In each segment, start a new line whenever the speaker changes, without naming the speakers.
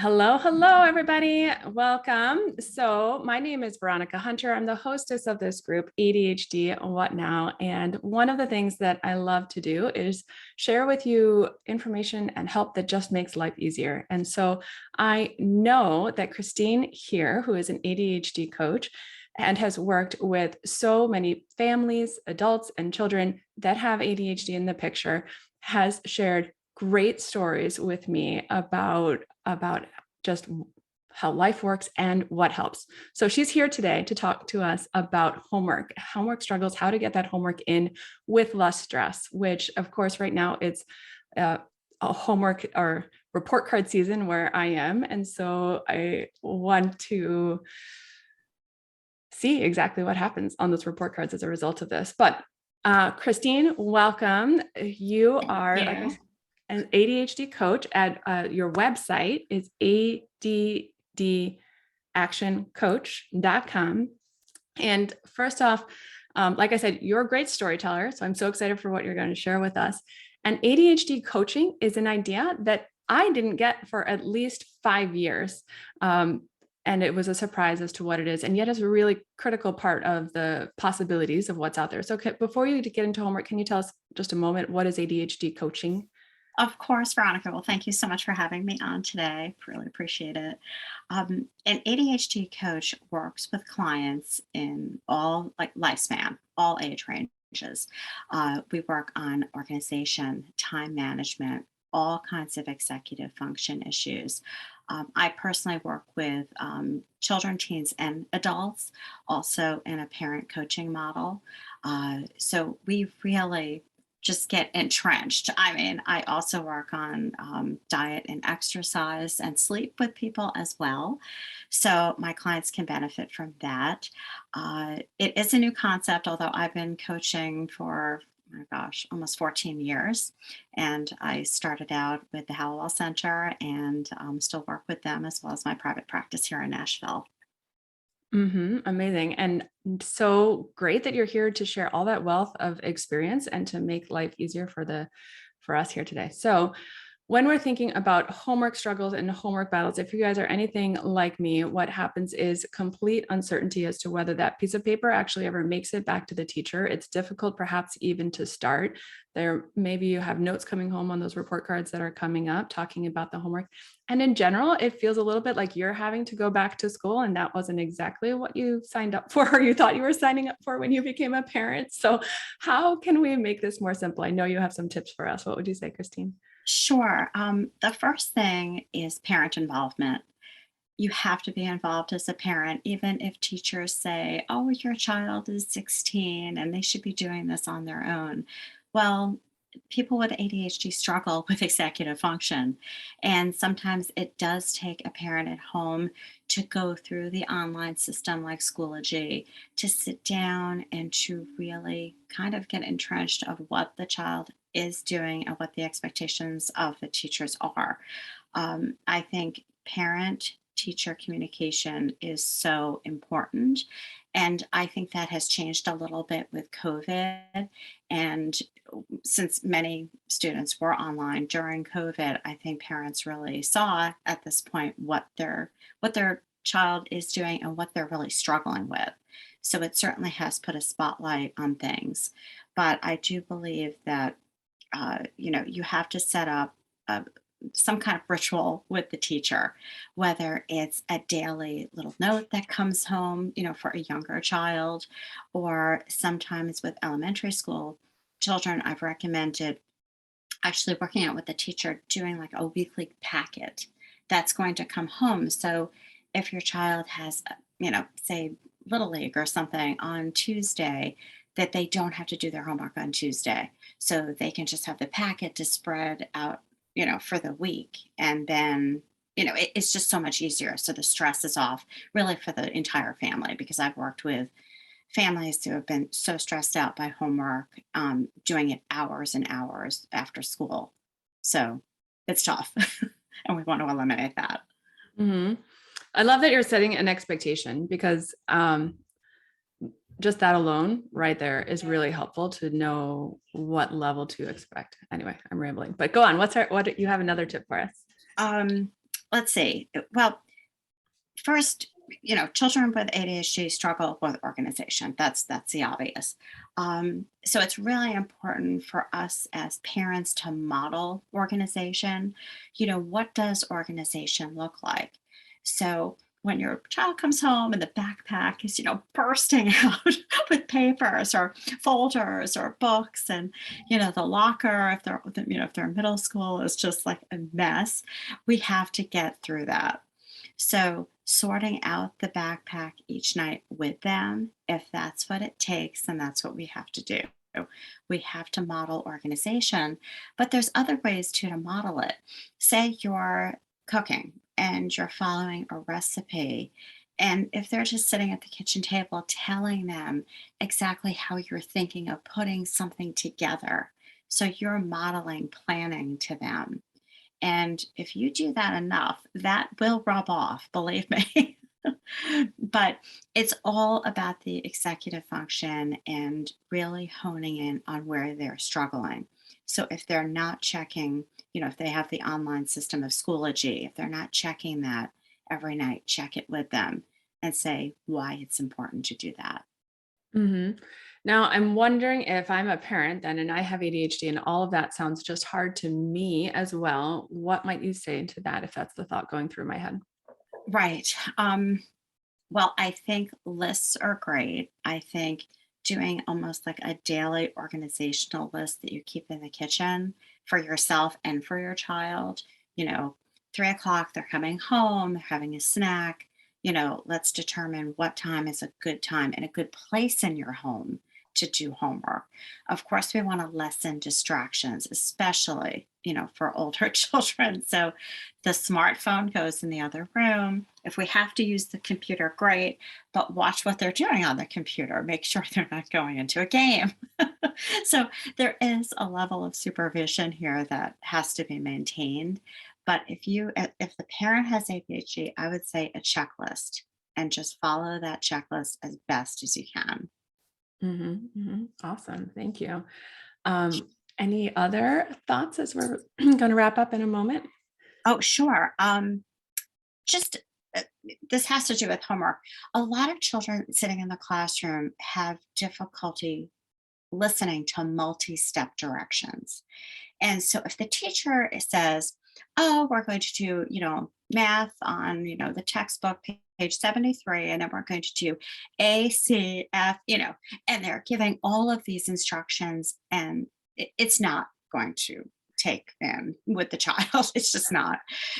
Hello, hello, everybody. Welcome. So, my name is Veronica Hunter. I'm the hostess of this group, ADHD What Now? And one of the things that I love to do is share with you information and help that just makes life easier. And so, I know that Christine here, who is an ADHD coach, and has worked with so many families, adults, and children that have ADHD in the picture, has shared great stories with me about just how life works and what helps. So she's here today to talk to us about homework struggles, how to get that homework in with less stress, which of course right now it's a homework or report card season where I am. And so I want to see exactly what happens on those report cards as a result of this. But Christine, welcome. You are, like I said, an ADHD coach. At your website is addactioncoach.com. And first off, like I said, you're a great storyteller. So I'm so excited for what you're going to share with us. And ADHD coaching is an idea that I didn't get for at least 5 years. And it was a surprise as to what it is. And yet it's a really critical part of the possibilities of what's out there. So before you get into homework, can you tell us just a moment, what is ADHD coaching?
Of course, Veronica. Well, thank you so much for having me on today. Really appreciate it. An ADHD coach works with clients in all like lifespan, all age ranges. We work on organization, time management, all kinds of executive function issues. I personally work with children, teens, and adults, also in a parent coaching model. So we really just get entrenched. I mean, I also work on diet and exercise and sleep with people as well. So my clients can benefit from that. It is a new concept, although I've been coaching for, oh my gosh, almost 14 years. And I started out with the Hallowell Center and still work with them as well as my private practice here in Nashville.
Amazing. And so great that you're here to share all that wealth of experience and to make life easier for us here today. So when we're thinking about homework struggles and homework battles, if you guys are anything like me, what happens is complete uncertainty as to whether that piece of paper actually ever makes it back to the teacher. It's difficult perhaps even to start. There, maybe you have notes coming home on those report cards that are coming up talking about the homework. And in general, it feels a little bit like you're having to go back to school and that wasn't exactly what you signed up for or you thought you were signing up for when you became a parent. So how can we make this more simple? I know you have some tips for us. What would you say, Christine?
Sure. The first thing is parent involvement. You have to be involved as a parent, even if teachers say, oh, your child is 16 and they should be doing this on their own. Well, people with ADHD struggle with executive function. And sometimes it does take a parent at home to go through the online system like Schoology to sit down and to really kind of get entrenched of what the child is doing and what the expectations of the teachers are. I think parent teacher communication is so important. And I think that has changed a little bit with COVID. And since many students were online during COVID, I think parents really saw at this point what their child is doing and what they're really struggling with. So it certainly has put a spotlight on things. But I do believe that you have to set up some kind of ritual with the teacher, whether it's a daily little note that comes home, for a younger child, or sometimes with elementary school children, I've recommended actually working out with the teacher, doing like a weekly packet that's going to come home. So if your child has, say, Little League or something on Tuesday, that they don't have to do their homework on Tuesday. So they can just have the packet to spread out, for the week. And then, it's just so much easier. So the stress is off really for the entire family because I've worked with families who have been so stressed out by homework, doing it hours and hours after school. So it's tough. And we want to eliminate that.
hmm I love that you're setting an expectation because just that alone right there is really helpful to know what level to expect. Anyway, I'm rambling, but go on. What you have another tip for us?
Um, let's see. Well, first, children with ADHD struggle with organization. That's the obvious. So it's really important for us as parents to model organization. What does organization look like? So when your child comes home and the backpack is, bursting out with papers or folders or books, and the locker, if they're in middle school, is just like a mess, we have to get through that. So, sorting out the backpack each night with them, if that's what it takes, then that's what we have to do. We have to model organization, but there's other ways too to model it. Say you're cooking and you're following a recipe. And if they're just sitting at the kitchen table telling them exactly how you're thinking of putting something together. So you're modeling planning to them, and if you do that enough, that will rub off, believe me. But it's all about the executive function and really honing in on where they're struggling. So if they're not checking, if they have the online system of Schoology, if they're not checking that every night, check it with them and say why it's important to do that.
Hmm. Now, I'm wondering if I'm a parent then and I have ADHD and all of that sounds just hard to me as well. What might you say to that if that's the thought going through my head?
Right. Well, I think lists are great. I think doing almost like a daily organizational list that you keep in the kitchen for yourself and for your child, you know, 3 o'clock, they're coming home, they're having a snack, let's determine what time is a good time and a good place in your home to do homework. Of course, we want to lessen distractions, especially, for older children. So the smartphone goes in the other room. If we have to use the computer, great, but watch what they're doing on the computer. Make sure they're not going into a game. So there is a level of supervision here that has to be maintained. But if the parent has ADHD, I would say a checklist, and just follow that checklist as best as you can.
Awesome. Thank you. Any other thoughts as we're going to wrap up in a moment?
Oh, sure. Just uh, this has to do with homework. A lot of children sitting in the classroom have difficulty listening to multi-step directions. And so if the teacher says, "Oh, we're going to do, math on, the textbook page 73, and then we're going to do A, C, F," and they're giving all of these instructions, and it's not going to take in with the child. It's just not.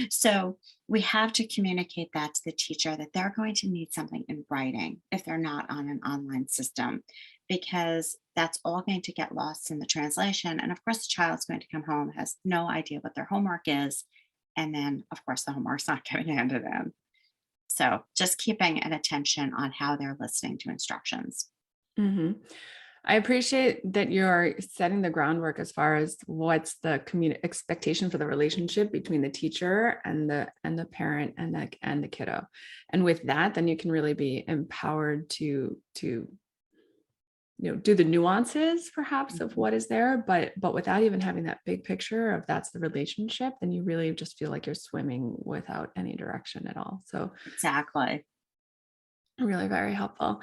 So we have to communicate that to the teacher that they're going to need something in writing if they're not on an online system, because that's all going to get lost in the translation. And of course, the child's going to come home, has no idea what their homework is. And then, of course, the homework's not getting handed in. So just keeping an attention on how they're listening to instructions.
hmm I appreciate that you're setting the groundwork as far as what's the expectation for the relationship between the teacher and the parent and the kiddo. And with that, then you can really be empowered to do the nuances perhaps of
Mhm.
what is there, but without even having that big picture of that's the relationship, then you really just feel like you're swimming without any direction at all. So
Exactly.
really very helpful.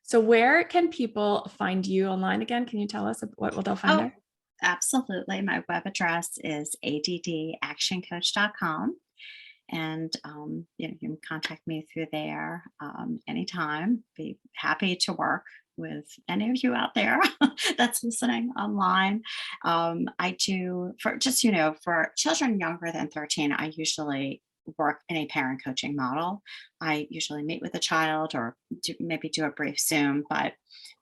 So where can people find you online again? Can you tell us what will they'll find
Oh,
there?
absolutely. My web address is addactioncoach.com. And you can contact me through there anytime. Be happy to work with any of you out there that's listening online. I do, for just for children younger than 13, I usually work in a parent coaching model. I usually meet with a child or maybe do a brief Zoom. But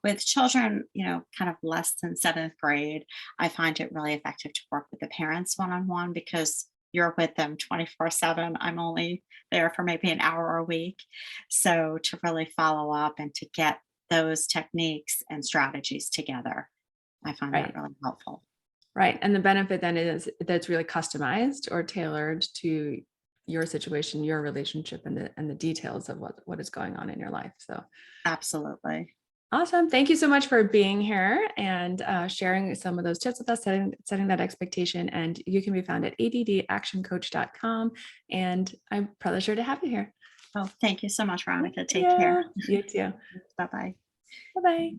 with children, kind of less than seventh grade, I find it really effective to work with the parents one on one, because you're with them 24/7. I'm only there for maybe an hour a week. So to really follow up and to get those techniques and strategies together, I find that
Right.
really helpful.
Right. And the benefit then is that it's really customized or tailored to your situation, your relationship, and the details of what is going on in your life. So
Absolutely.
Awesome. Thank you so much for being here and sharing some of those tips with us, setting that expectation. And you can be found at addactioncoach.com. And I'm pleasure to have you here.
Oh, thank you so much, Veronica. Take care.
Yeah, you too.
Bye bye.
Bye bye.